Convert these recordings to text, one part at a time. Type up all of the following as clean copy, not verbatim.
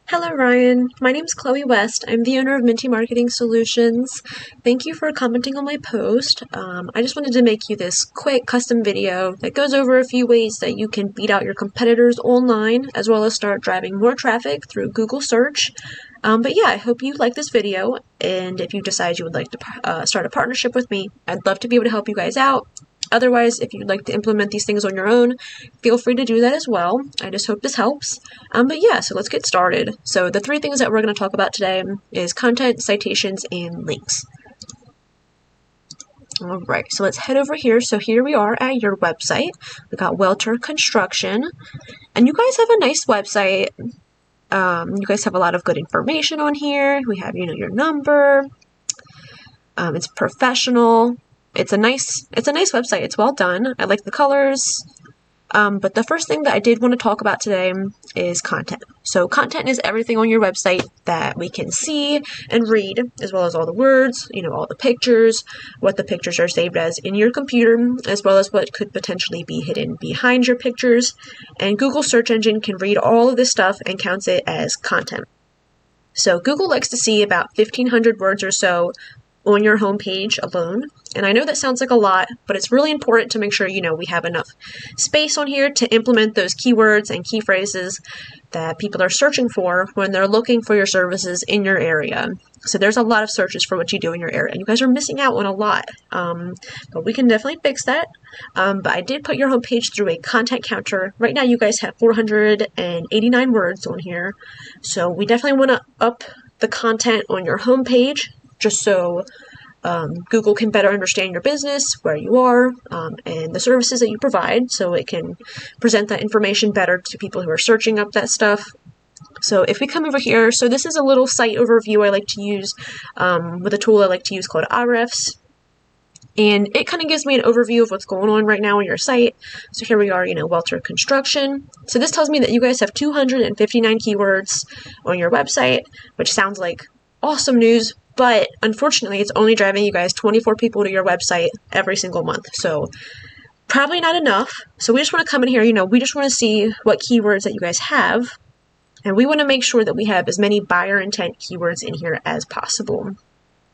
Hello, Ryan. My name is Chloe West. I'm the owner of Minty Marketing Solutions. Thank you for commenting on my post. I just wanted to make you this quick custom video that goes over a few ways that you can beat out your competitors online, as well as start driving more traffic through Google search. But yeah, I hope you like this video, and if you decide you would like to start a partnership with me, I'd love to be able to help you guys out. Otherwise, if you'd like to implement these things on your own, feel free to do that as well. I just hope this helps. But yeah, so let's get started. So the three things that we're going to talk about today is content, citations, and links. All right, so let's head over here. So here we are at your website. We got Welter Construction, and you guys have a nice website. You guys have a lot of good information on here. We have, your number. It's professional. It's a nice website. It's well done. I like the colors. But the first thing that I did want to talk about today is content. So content is everything on your website that we can see and read, as well as all the words, all the pictures, what the pictures are saved as in your computer, as well as what could potentially be hidden behind your pictures. And Google search engine can read all of this stuff and counts it as content. So Google likes to see about 1,500 words or so on your homepage alone. And I know that sounds like a lot, but it's really important to make sure, we have enough space on here to implement those keywords and key phrases that people are searching for when they're looking for your services in your area. So there's a lot of searches for what you do in your area, and you guys are missing out on a lot. But we can definitely fix that. But I did put your homepage through a content counter. Right now, you guys have 489 words on here. So we definitely want to up the content on your homepage, just so Google can better understand your business, where you are, and the services that you provide, so it can present that information better to people who are searching up that stuff. So if we come over here, so this is a little site overview I like to use with a tool I like to use called Ahrefs. And it kind of gives me an overview of what's going on right now on your site. So here we are, Welter Construction. So this tells me that you guys have 259 keywords on your website, which sounds like awesome news. But unfortunately, it's only driving you guys 24 people to your website every single month. So probably not enough. So we just want to come in here, we just want to see what keywords that you guys have. And we want to make sure that we have as many buyer intent keywords in here as possible.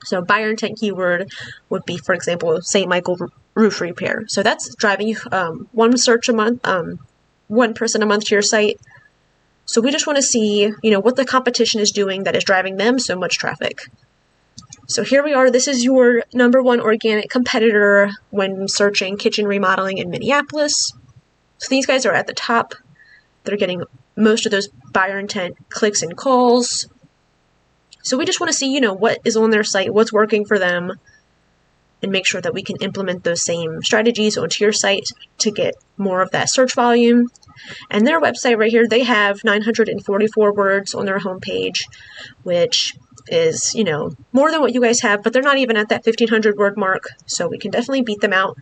So buyer intent keyword would be, for example, St. Michael roof repair. So that's driving you one search a month, one person a month to your site. So we just want to see, what the competition is doing that is driving them so much traffic. So here we are. This is your number one organic competitor when searching kitchen remodeling in Minneapolis. So these guys are at the top. They're getting most of those buyer intent clicks and calls. So we just want to see, what is on their site, what's working for them, and make sure that we can implement those same strategies onto your site to get more of that search volume. And their website right here, they have 944 words on their homepage, which is, more than what you guys have, but they're not even at that 1,500 word mark. So we can definitely beat them out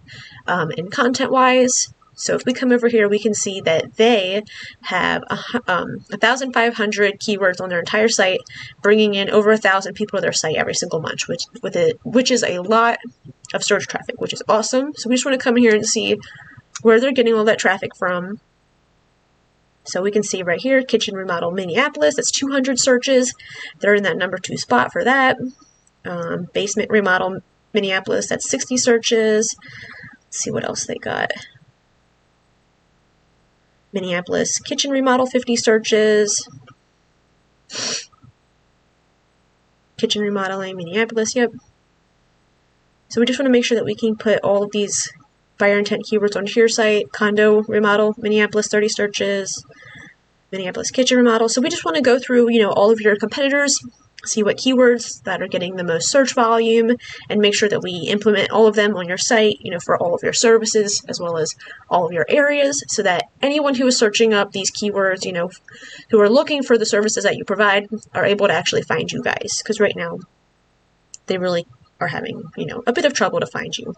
in content wise. So if we come over here, we can see that they have 1,500 keywords on their entire site, bringing in over 1,000 people to their site every single month, which is a lot of search traffic, which is awesome. So we just want to come here and see where they're getting all that traffic from. So we can see right here, kitchen remodel Minneapolis, that's 200 searches. They're in that number 2 spot for that. Basement remodel Minneapolis, that's 60 searches. Let's see what else they got. Minneapolis kitchen remodel, 50 searches. Kitchen remodeling Minneapolis, yep. So we just want to make sure that we can put all of these buyer intent keywords onto your site. Condo remodel Minneapolis, 30 searches. Minneapolis kitchen remodel. So we just want to go through, all of your competitors, see what keywords that are getting the most search volume, and make sure that we implement all of them on your site, for all of your services, as well as all of your areas, so that anyone who is searching up these keywords, who are looking for the services that you provide, are able to actually find you guys. Because right now, they really are having, a bit of trouble to find you.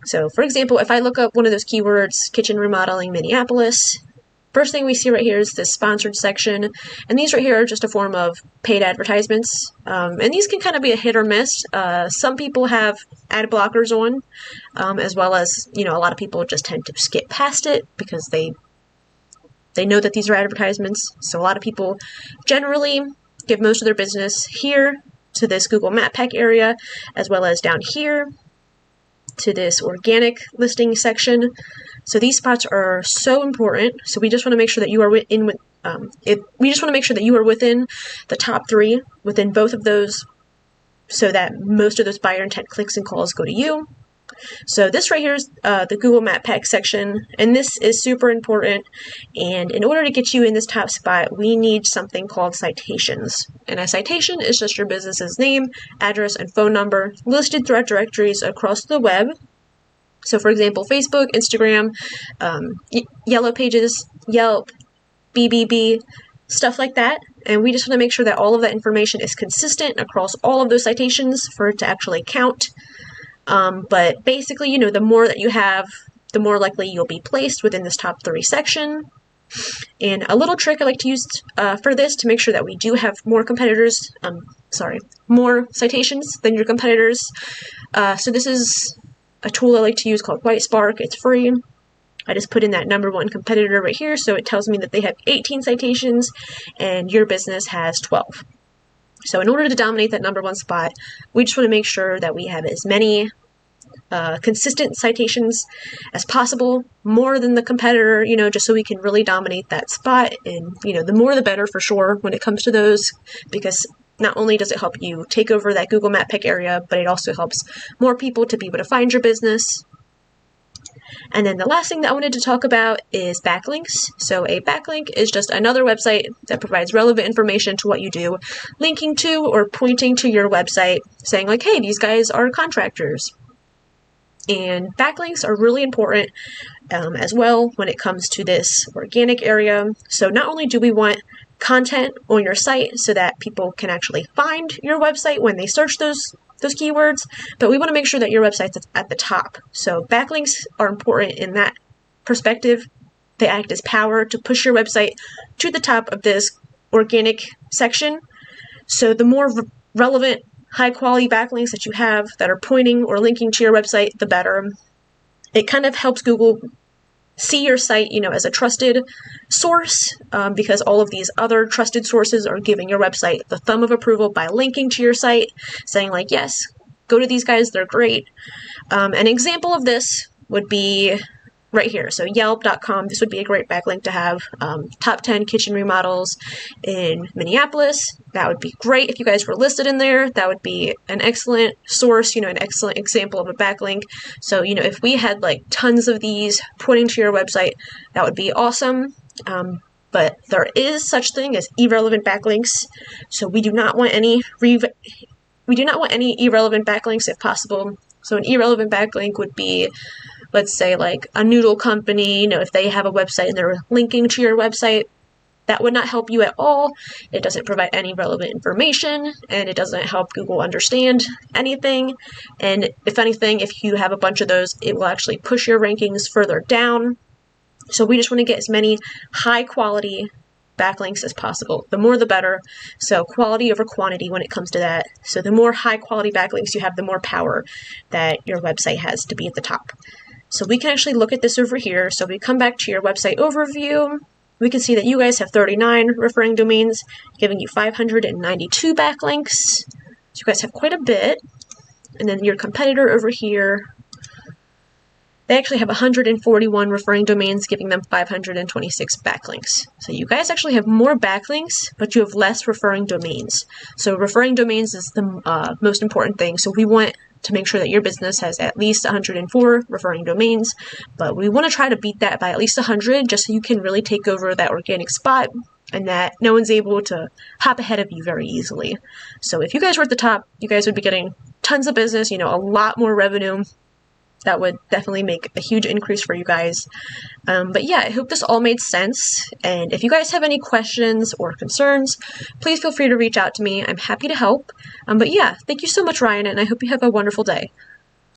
So, for example, if I look up one of those keywords, kitchen remodeling Minneapolis, first thing we see right here is this sponsored section, and these right here are just a form of paid advertisements, and these can kind of be a hit or miss. Some people have ad blockers on, as well as, a lot of people just tend to skip past it because they They know that these are advertisements. So a lot of people generally give most of their business here to this Google Map Pack area, as well as down here to this organic listing section. So these spots are so important. So we just want to make sure that you are we just want to make sure that you are within the top 3 within both of those, so that most of those buyer intent clicks and calls go to you. So this right here is the Google Map Pack section, and this is super important. And in order to get you in this top spot, we need something called citations. And a citation is just your business's name, address, and phone number listed throughout directories across the web. So for example, Facebook, Instagram, Yellow Pages, Yelp, BBB, stuff like that. And we just want to make sure that all of that information is consistent across all of those citations for it to actually count. But basically, the more that you have, the more likely you'll be placed within this top 3 section. And a little trick I like to use for this to make sure that we do have more more citations than your competitors. So this is a tool I like to use called White Spark. It's free. I just put in that number 1 competitor right here, so it tells me that they have 18 citations and your business has 12. So in order to dominate that number 1 spot, we just want to make sure that we have as many consistent citations as possible, more than the competitor, just so we can really dominate that spot. And, the more the better for sure when it comes to those, because not only does it help you take over that Google Map Pick area, but it also helps more people to be able to find your business. And then the last thing that I wanted to talk about is backlinks. So a backlink is just another website that provides relevant information to what you do, linking to or pointing to your website, saying like, hey, these guys are contractors. And backlinks are really important as well when it comes to this organic area. So not only do we want content on your site so that people can actually find your website when they search those keywords, but we want to make sure that your website's at the top. So backlinks are important in that perspective. They act as power to push your website to the top of this organic section. So the more relevant, high quality backlinks that you have that are pointing or linking to your website, the better. It kind of helps Google see your site, as a trusted source, because all of these other trusted sources are giving your website the thumb of approval by linking to your site, saying like, yes, go to these guys, they're great. An example of this would be right here. So Yelp.com, this would be a great backlink to have. Top 10 kitchen remodels in Minneapolis. That would be great if you guys were listed in there. That would be an excellent source, an excellent example of a backlink. So, if we had like tons of these pointing to your website, that would be awesome. But there is such thing as irrelevant backlinks. So we do not want any irrelevant backlinks if possible. So an irrelevant backlink would be, let's say, like a noodle company, if they have a website and they're linking to your website, that would not help you at all. It doesn't provide any relevant information, and it doesn't help Google understand anything. And if anything, if you have a bunch of those, it will actually push your rankings further down. So we just want to get as many high quality backlinks as possible. The more the better. So quality over quantity when it comes to that. So the more high quality backlinks you have, the more power that your website has to be at the top. So we can actually look at this over here. So if we come back to your website overview, we can see that you guys have 39 referring domains, giving you 592 backlinks. So you guys have quite a bit. And then your competitor over here, they actually have 141 referring domains, giving them 526 backlinks. So you guys actually have more backlinks, but you have less referring domains. So referring domains is the most important thing. So we want to make sure that your business has at least 104 referring domains, but we want to try to beat that by at least 100, just so you can really take over that organic spot and that no one's able to hop ahead of you very easily. So if you guys were at the top, you guys would be getting tons of business, a lot more revenue. That would definitely make a huge increase for you guys. But yeah, I hope this all made sense. And if you guys have any questions or concerns, please feel free to reach out to me. I'm happy to help. But yeah, thank you so much, Ryan, and I hope you have a wonderful day.